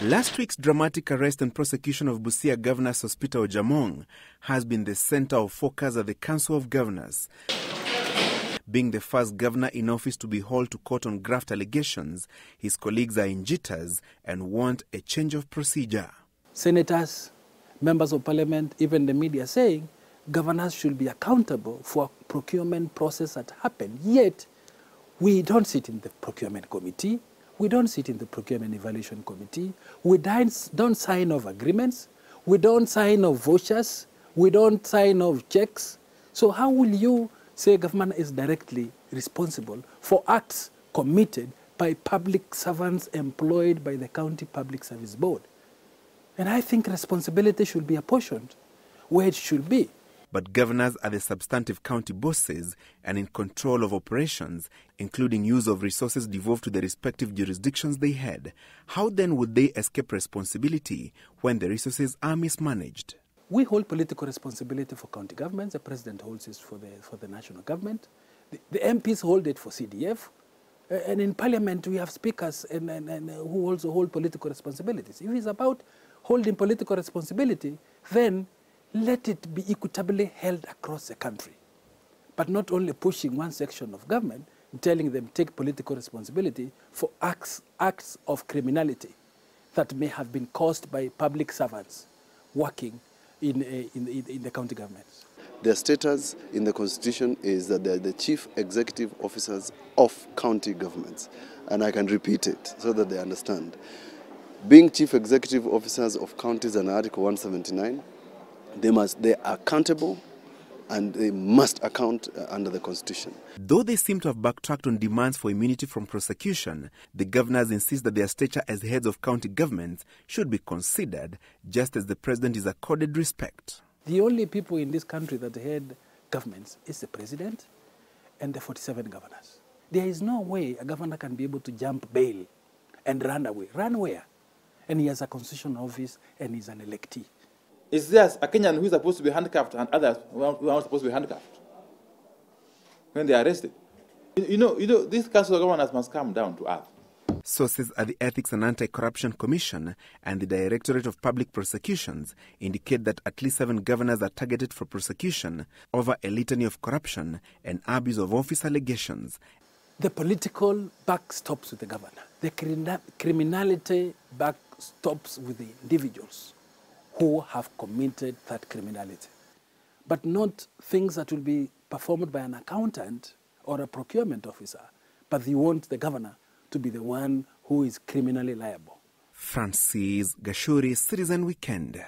Last week's dramatic arrest and prosecution of Busia Governor Sospeter Ojamong has been the center of focus at the Council of Governors. Being the first governor in office to be hauled to court on graft allegations, his colleagues are in jitters and want a change of procedure. Senators, members of parliament, even the media saying governors should be accountable for a procurement process that happened. Yet, we don't sit in the procurement committee. We don't sit in the procurement evaluation committee. We don't sign off agreements. We don't sign off vouchers. We don't sign off checks. So how will you say government is directly responsible for acts committed by public servants employed by the County Public Service Board? And I think responsibility should be apportioned where it should be. But governors are the substantive county bosses and in control of operations, including use of resources devolved to the respective jurisdictions they head. How then would they escape responsibility when the resources are mismanaged? We hold political responsibility for county governments. The president holds it for the national government. The MPs hold it for CDF. And in parliament, we have speakers who also hold political responsibilities. If it's about holding political responsibility, then let it be equitably held across the country, but not only pushing one section of government and telling them take political responsibility for acts of criminality that may have been caused by public servants working in the county governments. Their status in the Constitution is that they're the chief executive officers of county governments. And I can repeat it so that they understand. Being chief executive officers of counties under Article 179, they are accountable and they must account under the Constitution. Though they seem to have backtracked on demands for immunity from prosecution, the governors insist that their stature as heads of county governments should be considered, just as the president is accorded respect. The only people in this country that head governments is the president and the 47 governors. There is no way a governor can be able to jump bail and run away. Run where? And he has a constitutional office and he's an electee. Is there a Kenyan who is supposed to be handcuffed and others who are not supposed to be handcuffed when they are arrested? You know, these council of governors must come down to earth. Sources at the Ethics and Anti-Corruption Commission and the Directorate of Public Prosecutions indicate that at least 7 governors are targeted for prosecution over a litany of corruption and abuse of office allegations. The political buck stops with the governor. The criminality buck stops with the individuals who have committed that criminality, but not things that will be performed by an accountant or a procurement officer, but they want the governor to be the one who is criminally liable. Francis Gashuri, Citizen Weekend.